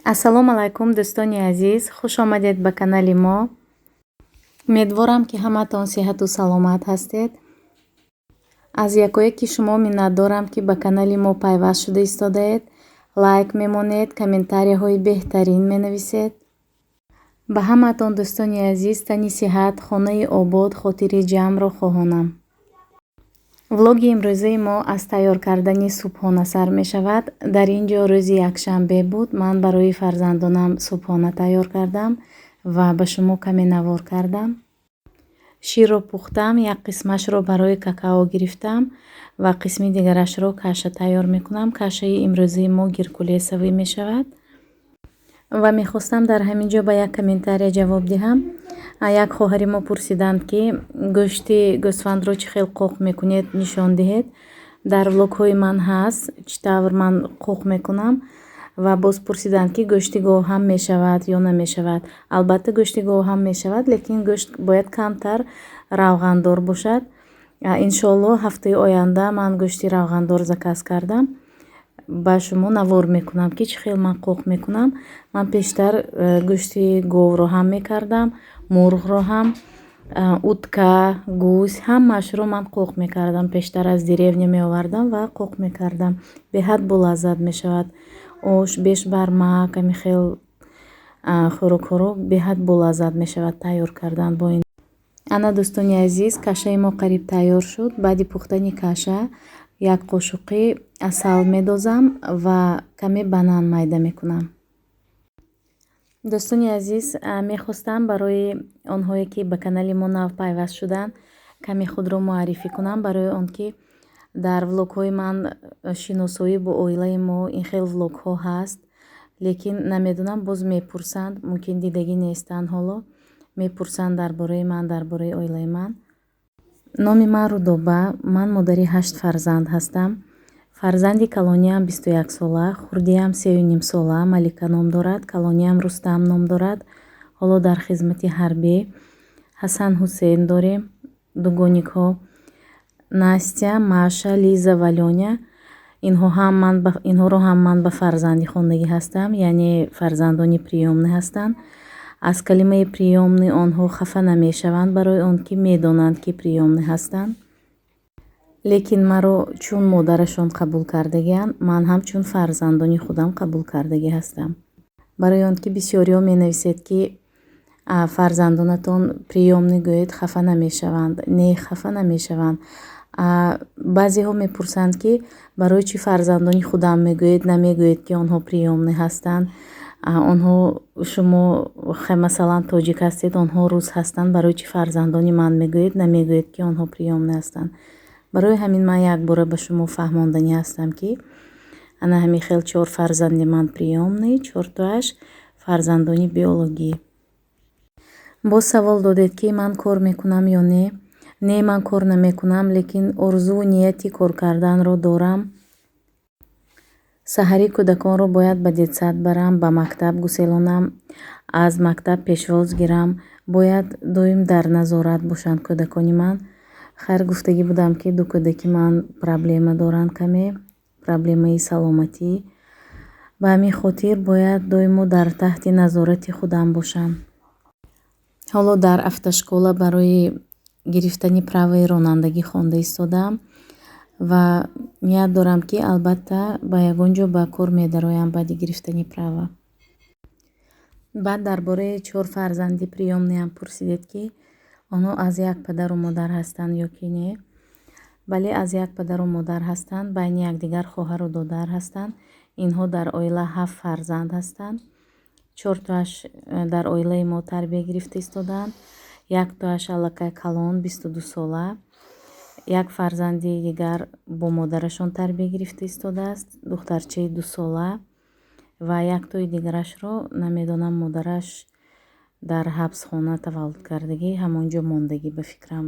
Ассалому алайкум дӯстони азиз, хуш омадед ба канали мо. Умедворам ки ҳаматон сеҳату саломат ҳастед. Аз якояки шумо миннатдорам ки ба канали мо пайваст шуда истодаед, лайк мемонед, комментарияҳои беҳтарин менависед. Ба ҳаматон дӯстони азиз тани сиҳат, хонаи обод, хотири ҷамъро хоҳонам. влоги имрӯзаи мо аз тайёр кардани субҳона сар мешавад. Дар ин ҷо рӯзи якшанбе буд. Ман барои фарзандонам субҳона тайёр кардам ва ба шумо каме навор кардам. ширро пухтам, як қисмашро барои какао гирифтам ва қисми дигарашро каша тайёр мекунам. Кашаи имрӯзаи мо гиркулесовӣ мешавад. ва мехостам дар ҳамин ҷо ба як комментария ҷавоб диҳам. Як хоҳари мо пурсиданд ки гӯшти гӯсфандро чӣ хел қоқ мекунед нишон диҳед. Дар влогҳои ман ҳаст чӣ тавр ман қоқ мекунам ва боз пурсиданд ки гӯшти гов ҳам мешавад ё намешавад. Албатта гӯшти гов ҳам мешавад, лекин гӯшт бояд камтар равғандор бошад. иншоаллоҳ ҳафтаи оянда ман гӯшти равғандор заказ кардам. ба шумо навор мекунам ки чӣ хел ман қоқ мекунам. Ман пештар гӯшти говро ҳам мекардам, мурғро ҳам, утка, гӯс, ҳамаашро ман қоқ мекардам. Пештар аз деревня меовардам ва қоқ мекардам. беҳад болаззат мешавад. ош, бешбарма, ками хел хӯрокҳоро беҳад болаззат мешавад тайёр кардан бо ин. ана дӯстони азиз, кашаи мо қариб тайёр шуд. баъди пухтани каша як қошуқи асал медозам ва каме банан майда мекунам. дӯстони азиз, мехостам барои онҳое ки ба канали мо нав пайваст шуданд каме худро муаррифӣ кунам, барои он ки дар влогҳои ман шиносоӣ бо оилаи мо ин хел влогҳо ҳаст, лекин намедонам боз мепурсанд, мумкин дидагӣ нестанд, ҳоло мепурсанд дар бораи ман, дар бораи оилаи ман. номи ман Рудоба, ман модари 8 фарзанд ҳастам. фарзанди калониам 21 сола, хурдиам 3.5 сола, Малика ном дорад, калониам Рустам ном дорад, ҳоло дар хизмати ҳарбӣ. Ҳасан Ҳусейн дорем, дугоникҳо Настя, Маша, Лиза ва Лёня. инҳоро ҳам ман ба фарзанди хондагӣ ҳастам, яъне фарзандони приёмӣ ҳастанд. аз калимаи приёмӣ онҳо хафа намешаванд, барои он ки медонанд ки приёмӣ ҳастанд. лекин маро чун модарашон қабул кардагианд, ман ҳам чун фарзандони худам қабул кардагӣ ҳастам. барои он ки бисёриҳо менависед ки фарзандонатон приёмӣ гӯед, хафа намешаванд. не, хафа намешаванд. баъзеҳо мепурсанд ки барои чӣ фарзандони худам мегӯед, намегӯед ки онҳо приёмӣ ҳастанд. онҳо шумо масалан тоҷик ҳастед, онҳо рус ҳастанд, барои чӣ фарзандони ман мегӯед, намегӯед ки онҳо приёмӣ ҳастанд. барои ҳамин ман якбора ба шумо фаҳмонданӣ ҳастам ки ана ҳамин хел 4 фарзанди ман приёмӣ, 4тааш фарзандони биологӣ. боз савол додед ки ман кор мекунам ё не. не, ман кор намекунам, лекин орзуву нияти кор карданро дорам. саҳари кӯдаконро бояд ба детсад барам, ба мактаб гуселонам, аз мактаб пешвоз гирам. бояд доим дар назорат бошанд кӯдакони ман. хайр гуфтагӣ будам ки ду кӯдаки ман проблема доранд, каме проблемаи саломатӣ. ба ҳамин хотир бояд доимо дар таҳти назорати худам бошам. ҳоло дар автошкола барои гирифтани праваи ронандагӣ хонда истодам ва ният дорам ки албатта ба ягон ҷо ба кор медароям баъди гирифтани права. баъд дар бораи 4 фарзанди приёмниам пурсидед ки онҳо аз як падару модар ҳастанд ё ки не. бале, аз як падару модар ҳастанд, байни якдигар хоҳару додар ҳастанд. инҳо дар оила 7 фарзанд ҳастанд. 4тааш дар оилаи мо тарбия гирифта истоданд. яктоаш аллакай калон 22 сола. як фарзанди дигар бо модарашон тарбия гирифта истодааст, духтарчаи 2 сола ва яктои дигарашро намедонам, модараш дар ҳабсхона таваллуд кардагӣ, ҳамон ҷо мондагӣ. ба фикрам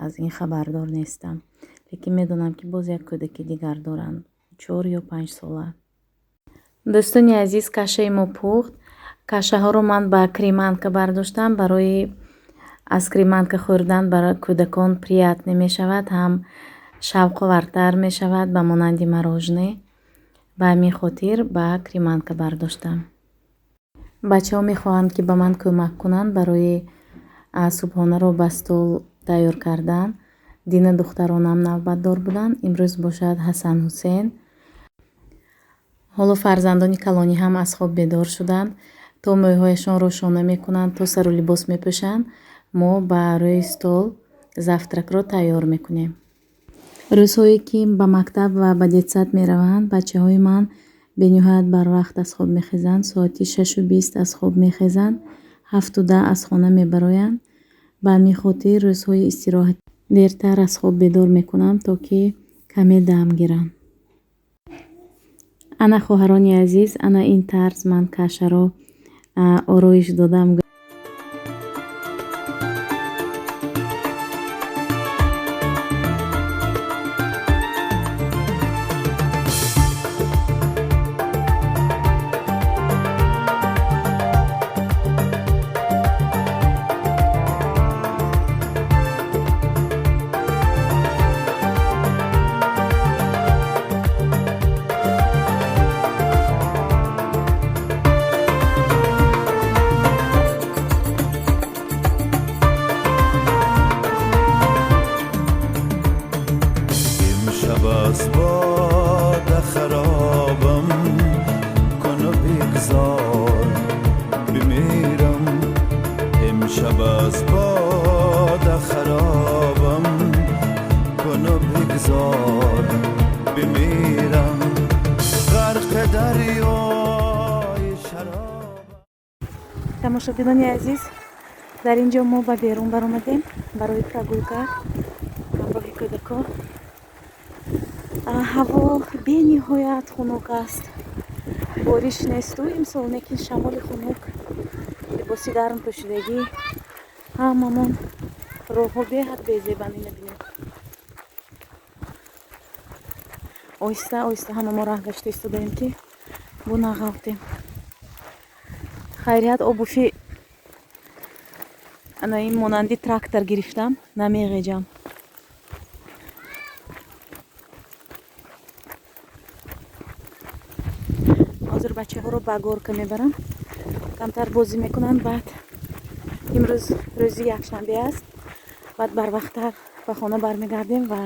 аз ин хабардор нестам, лекин медонам ки боз як кӯдаки дигар доранд, 4 ё 5 сола. дӯстони азиз, кашаи мо пухт. кашаҳоро ман ба креманка бардоштам, барои аз креманка хӯрдан барои кӯдакон приятне мешавад, ҳам шавқовартар мешавад ба монанди мороженое. ба ҳамин хотир ба креманка бардоштам. бачаҳо мехоҳанд ки ба ман кӯмак кунанд барои субҳонаро ба стол тайёр кардан. Дина духтаронам навбатдор буданд. Имрӯз бошад Ҳасан Ҳусейн. ҳоло фарзандони калонӣ ҳам аз хоб бедор шуданд. То мӯйҳояшонро шона мекунанд, то сару либос мепӯшанд. Мо ба рӯи стол завтракро тайёр мекунем. рӯзҳое ки ба мактаб ва ба детсад мераванд, бачаҳои ман бениҳоят барвақт аз хоб мехезанд. соати 6:20 аз хоб мехезанд. 7:10 аз хона мебароянд. ба ҳамин хотир рӯзҳои истироҳат дертар аз хоб бедор мекунам, то ки каме дам гиранд. ана хоҳарони азиз, ана ин тарз ман кашаро ороиш додам. از باد خرابم کنو بگذار بمیرم امشب از باد خرابم کنو بگذار بمیرم غرق دریای شراب. тамошобинони азиз, дар ин ҷо мо ба берун баромадем барои прогулка ҳамроҳи кӯдакон. ҳаво бениҳоят хунук аст. бориш несту имсол, лекин шамоли хунук, либоси гарм пӯшидагӣ, ҳамамон роҳҳо беҳад безебанӣ мебинем. оҳиста оҳиста ҳама мо раҳ гашта истодаем ки бу нағавтем. хайрият обуфи анаин монанди трактор гирифтам, намеғеҷам. ҳозир бачаҳоро ба горка мебарам, камтар бозӣ мекунанд. Баъд имрӯз рӯзи якшанбе аст, баъд барвақттар ба хона бармегардем ва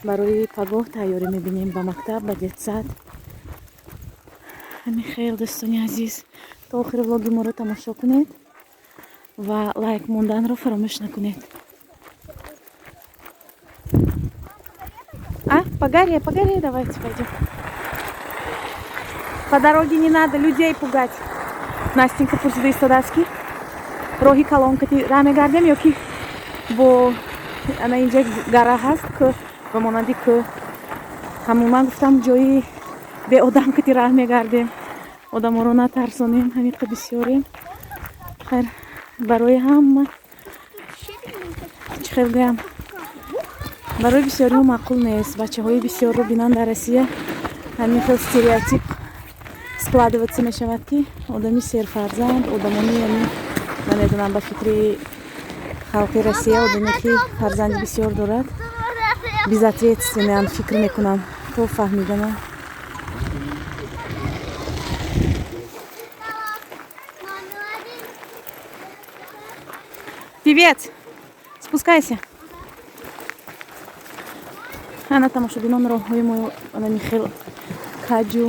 барои пагоҳ тайёрӣ мебинем ба мактаб, ба детсад. ҳамин хел дӯстони азиз, то охири влоги моро тамошо кунед ва лайк монданро фаромӯш накунед. Погорее, давайте пойдем. По дороге не надо людей пугать. Настенька пурсида истодааст, роҳи калонкати раҳ мегардем ё ки бо ана инҷа гара ҳаст, кӯ ба монанди кӯ. ҳамон ман гуфтам ҷои беодамкати раҳ мегардем, одаморо натарсонем, ҳамиқа бисёрем. хайр барои ҳама чӣ хел гӯям, барои бисёриҳо маъқул нест. бачаҳои бисёрро бинанд дар Россия, ҳамин хел стереотип складываться мешавад ки одами серфарзанд, одамони яъне намедонам, ба фикри халқи Россия одаме ки фарзанди бисёр дорад безответственан фикр мекунанд, то фаҳмиданам. Привет! Спускайся. ана тамошобинон роҳҳои мо анами хел каҷу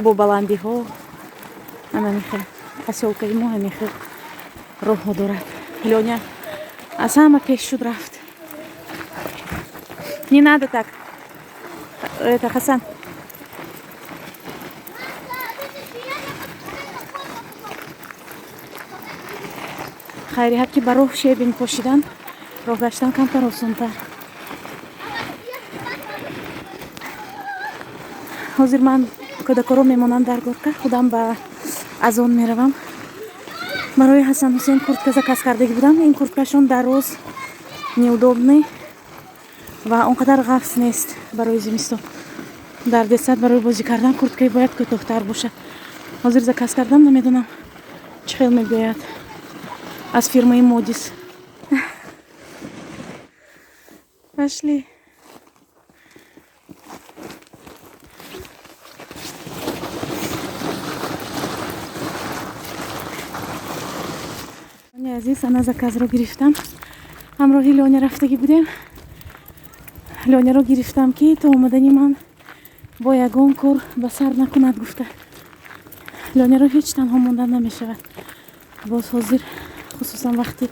бо баландиҳо, анами хел посёлкаи мо ҳамин хел роҳҳо дорад. Лёня аз ҳама пеш шуд рафт. Не надо так. Это Хасан. хайриҳат ки ба роҳ шебин пошидан, роҳ гаштан камтар осонтар. ҳозир ман кӯдакоро мемонам дар горка, худам ба азон меравам. барои Ҳасан Ҳусейн куртка заказ кардагӣ будам. ин курткашон дароз, неудобный ва он қадар ғафс нест барои зимистон. дар детсад барои бозӣ кардан курткаи бояд кӯтоҳтар бошад. ҳозир заказ кардам, намедонам чӣ хел мегӯяд. аз фирмаи Модис. пошли. دوستانی عزیز، انا заказ رو گرفتم. همراهی لونیا رفتگی بودیم. لونیا رو گرفتم که تا اومدنی من با یگان کار به سر نکند گفته. لونیا رو هیچ تنها موندن نمیشود. باز حاضر خصوصا وقتی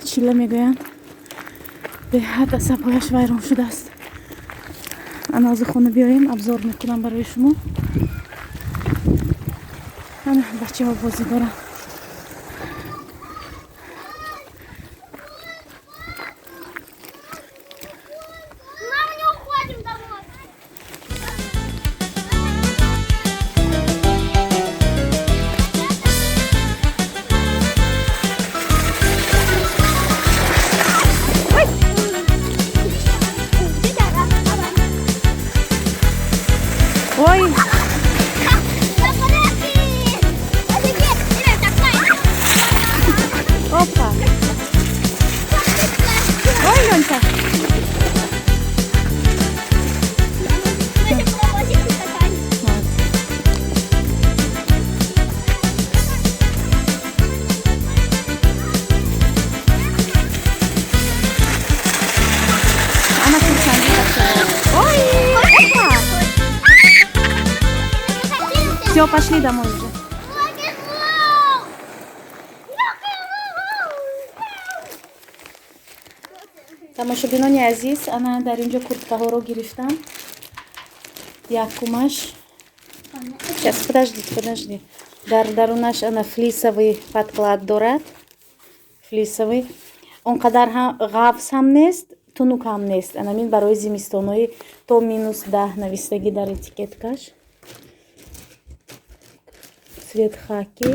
چیله میگویند به حد عصبهایش ویران شده است. انا از خونه بیاییم ابزار میکنم برای شما. انا بچه ها بازی دارن. Ой! Опа! Ой, Ленка! Она Ой! Опа! Все, пошли домой уже. тамошобинони азиз, ана дар инҷо курткаҳоро гирифтам. Якумаш подожди. Дар дарунаш ана флисовый подклад дорад. Флисовый. Он қадар ғафс ҳам нест, тунук ҳам нест. Ана мин барои зимистонои то -10 навистагӣ дар этикеткаш. Цвет хаки.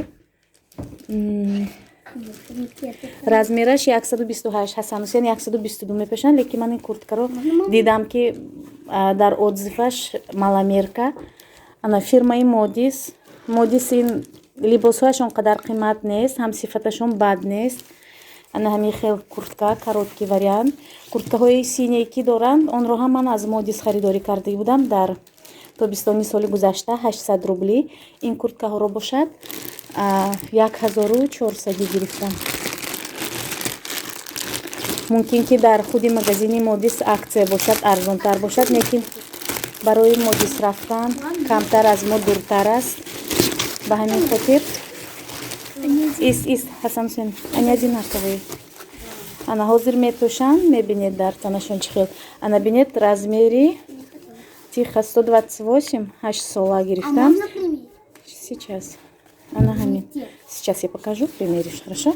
размераш 128 ҳаст. ҳанӯз 122 мепешанд, лекин ман ин курткаро дидам ки дар отзиваш маламерка. ана фирмаи модис ин либосҳояш он қадар қимат нест, ҳам сифаташон бад нест. ана ҳамин хел куртка короткий вариант. курткаҳои синие ки доранд, онро ҳам ман аз модис харидорӣ карда будам дар тобистони соли гузашта. 800 рубли ин курткаҳоро бошад. 1400 гирифтам. мумкин ки дар худи магазини модис аксия бошад, арзонтар бошад, лекин барои модис рафтан камтар аз мо дуртар аст. ба ҳамин хотир ҳасан ҳусейн анязи наркавои ана ҳозир мепӯшанд. мебинед дар танашон чӣ хел. ана бинед размери тиха 128 8 сола гирифтам. Сейчас. Она ҳамин. Сейчас я покажу, примеришь, хорошо?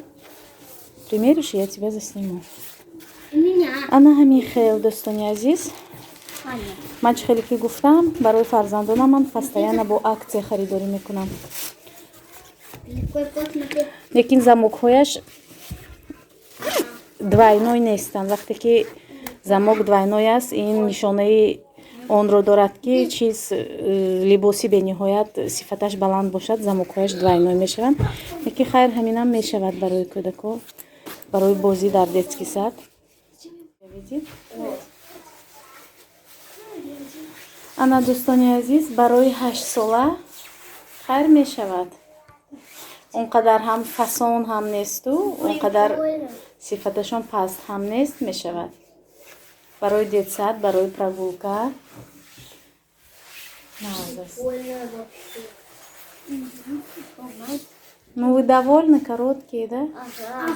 Примеришь, и я тебя засниму. Она ҳамин хел, достони азиз. Ман чӣ хеле ки гуфтам, барои фарзандонам ман постоянно бо аксия харидорӣ мекунам. Лекин замокҳояш двойной нестанд. вақте ки замок двойной аст, ин нишонаи онро дорад ки чиз либоси бениҳоят сифаташ баланд бошад, замокҳояш двойной мешаванд. лекин хайр ҳаминам мешавад барои кӯдако, барои бозӣ дар детский сад. ана дӯстони азиз, барои 8 сола хайр мешавад. он қадар ҳам фасон ҳам несту, он қадар сифаташон паст ҳам нест, мешавад. барои детсад, барои прогулка. Ну вы довольны? Короткие, да? Ага.